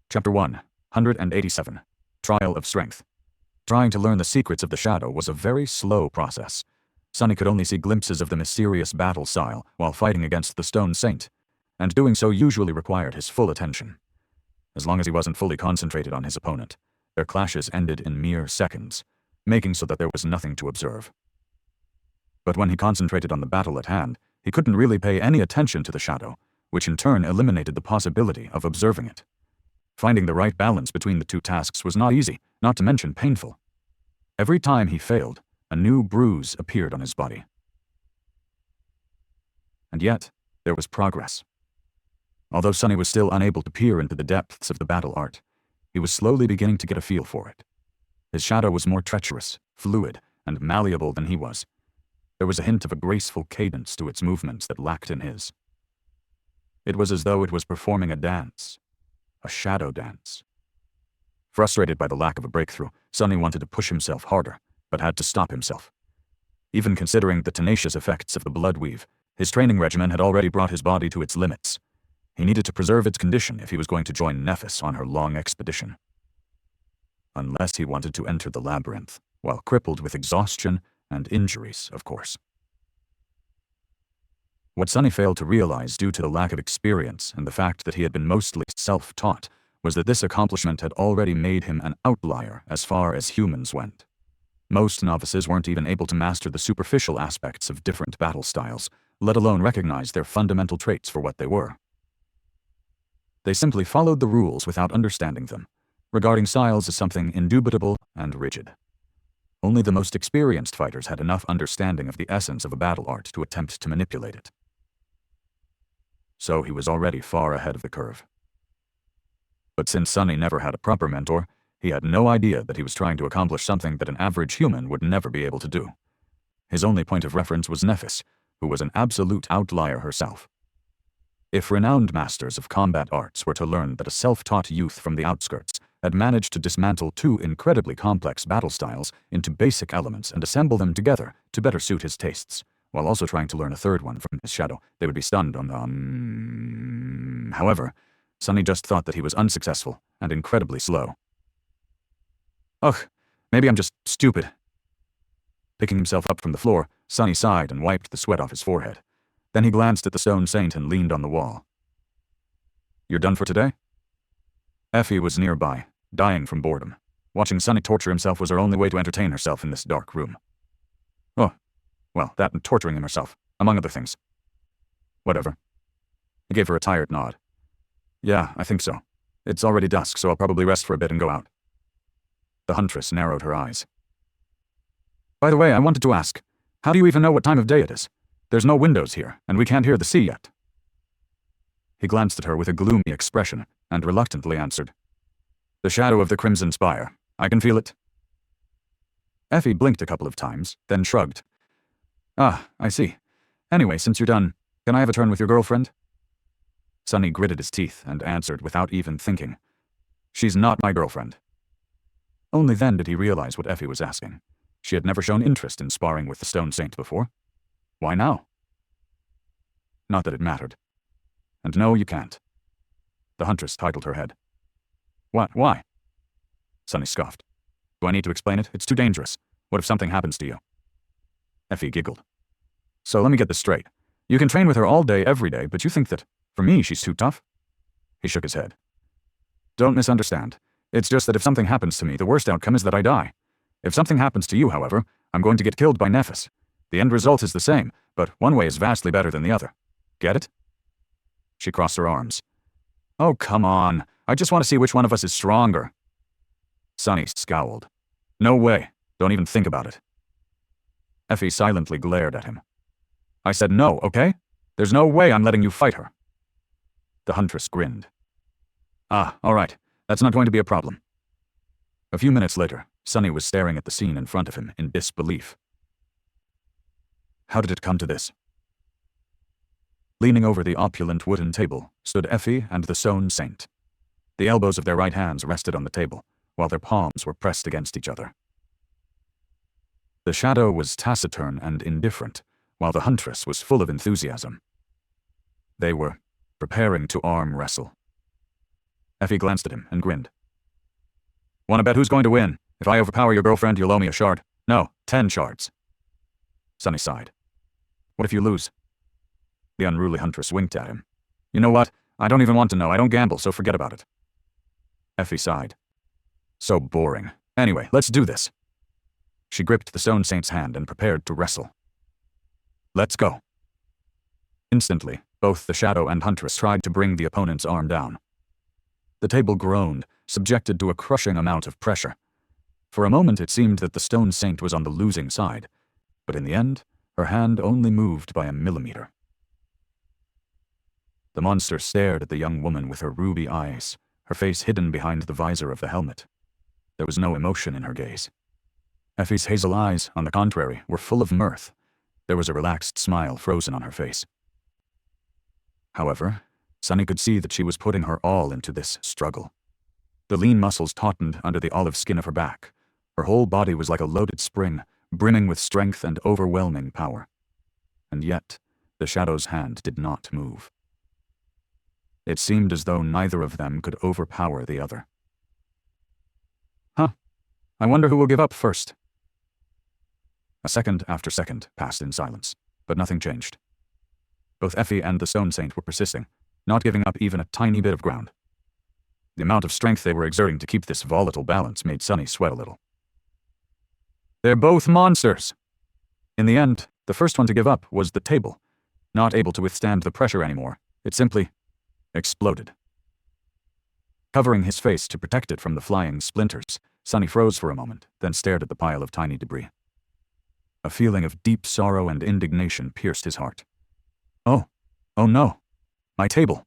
Chapter 187. Trial of Strength. Trying to learn the secrets of the shadow was a very slow process. Sunny could only see glimpses of the mysterious battle style while fighting against the Stone Saint, and doing so usually required his full attention. As long as he wasn't fully concentrated on his opponent, their clashes ended in mere seconds, making so that there was nothing to observe. But when he concentrated on the battle at hand, he couldn't really pay any attention to the shadow, which in turn eliminated the possibility of observing it. Finding the right balance between the two tasks was not easy, not to mention painful. Every time he failed, a new bruise appeared on his body. And yet, there was progress. Although Sunny was still unable to peer into the depths of the battle art, he was slowly beginning to get a feel for it. His shadow was more treacherous, fluid, and malleable than he was. There was a hint of a graceful cadence to its movements that lacked in his. It was as though it was performing a dance. A shadow dance. Frustrated by the lack of a breakthrough, Sunny wanted to push himself harder, but had to stop himself. Even considering the tenacious effects of the blood weave, his training regimen had already brought his body to its limits. He needed to preserve its condition if he was going to join Nephis on her long expedition. Unless he wanted to enter the labyrinth, while crippled with exhaustion and injuries, of course. What Sunny failed to realize due to the lack of experience and the fact that he had been mostly self-taught was that this accomplishment had already made him an outlier as far as humans went. Most novices weren't even able to master the superficial aspects of different battle styles, let alone recognize their fundamental traits for what they were. They simply followed the rules without understanding them, regarding styles as something indubitable and rigid. Only the most experienced fighters had enough understanding of the essence of a battle art to attempt to manipulate it. So he was already far ahead of the curve. But since Sunny never had a proper mentor, he had no idea that he was trying to accomplish something that an average human would never be able to do. His only point of reference was Nephis, who was an absolute outlier herself. If renowned masters of combat arts were to learn that a self-taught youth from the outskirts had managed to dismantle two incredibly complex battle styles into basic elements and assemble them together to better suit his tastes, while also trying to learn a third one from his shadow, they would be stunned on the However, Sunny just thought that he was unsuccessful and incredibly slow. Ugh, maybe I'm just stupid. Picking himself up from the floor, Sunny sighed and wiped the sweat off his forehead. Then he glanced at the Stone Saint and leaned on the wall. You're done for today? Effie was nearby, dying from boredom. Watching Sunny torture himself was her only way to entertain herself in this dark room. Oh, well, that and torturing him herself, among other things. Whatever. He gave her a tired nod. Yeah, I think so. It's already dusk, so I'll probably rest for a bit and go out. The huntress narrowed her eyes. By the way, I wanted to ask, how do you even know what time of day it is? There's no windows here, and we can't hear the sea yet. He glanced at her with a gloomy expression, and reluctantly answered. The shadow of the Crimson Spire. I can feel it. Effie blinked a couple of times, then shrugged. Ah, I see. Anyway, since you're done, can I have a turn with your girlfriend? Sunny gritted his teeth and answered without even thinking. She's not my girlfriend. Only then did he realize what Effie was asking. She had never shown interest in sparring with the Stone Saint before. Why now? Not that it mattered. And no, you can't. The huntress titled her head. What? Why? Sunny scoffed. Do I need to explain it? It's too dangerous. What if something happens to you? Effie giggled. So let me get this straight. You can train with her all day, every day, but you think that, for me, she's too tough? He shook his head. Don't misunderstand. It's just that if something happens to me, the worst outcome is that I die. If something happens to you, however, I'm going to get killed by Nephis. The end result is the same, but one way is vastly better than the other. Get it? She crossed her arms. Oh, come on. I just want to see which one of us is stronger. Sunny scowled. No way. Don't even think about it. Effie silently glared at him. I said no, okay? There's no way I'm letting you fight her. The huntress grinned. Ah, all right. That's not going to be a problem. A few minutes later, Sunny was staring at the scene in front of him in disbelief. How did it come to this? Leaning over the opulent wooden table stood Effie and the Stone Saint. The elbows of their right hands rested on the table, while their palms were pressed against each other. The shadow was taciturn and indifferent, while the huntress was full of enthusiasm. They were preparing to arm wrestle. Effie glanced at him and grinned. "Wanna bet who's going to win? If I overpower your girlfriend, you'll owe me a shard. No, 10 shards." Sunny sighed. "What if you lose?" The unruly huntress winked at him. "You know what? I don't even want to know. I don't gamble, so forget about it." Effie sighed. "So boring. Anyway, let's do this." She gripped the Stone Saint's hand and prepared to wrestle. "Let's go." Instantly, both the Shadow and Huntress tried to bring the opponent's arm down. The table groaned, subjected to a crushing amount of pressure. For a moment it seemed that the Stone Saint was on the losing side, but in the end, her hand only moved by a millimeter. The monster stared at the young woman with her ruby eyes, her face hidden behind the visor of the helmet. There was no emotion in her gaze. Effie's hazel eyes, on the contrary, were full of mirth. There was a relaxed smile frozen on her face. However, Sunny could see that she was putting her all into this struggle. The lean muscles tautened under the olive skin of her back. Her whole body was like a loaded spring, brimming with strength and overwhelming power. And yet, the Shadow's hand did not move. It seemed as though neither of them could overpower the other. I wonder who will give up first." A second after second passed in silence, but nothing changed. Both Effie and the Stone Saint were persisting, not giving up even a tiny bit of ground. The amount of strength they were exerting to keep this volatile balance made Sunny sweat a little. "They're both monsters!" In the end, the first one to give up was the table. Not able to withstand the pressure anymore, it simply exploded. Covering his face to protect it from the flying splinters, Sunny froze for a moment, then stared at the pile of tiny debris. A feeling of deep sorrow and indignation pierced his heart. Oh no, my table.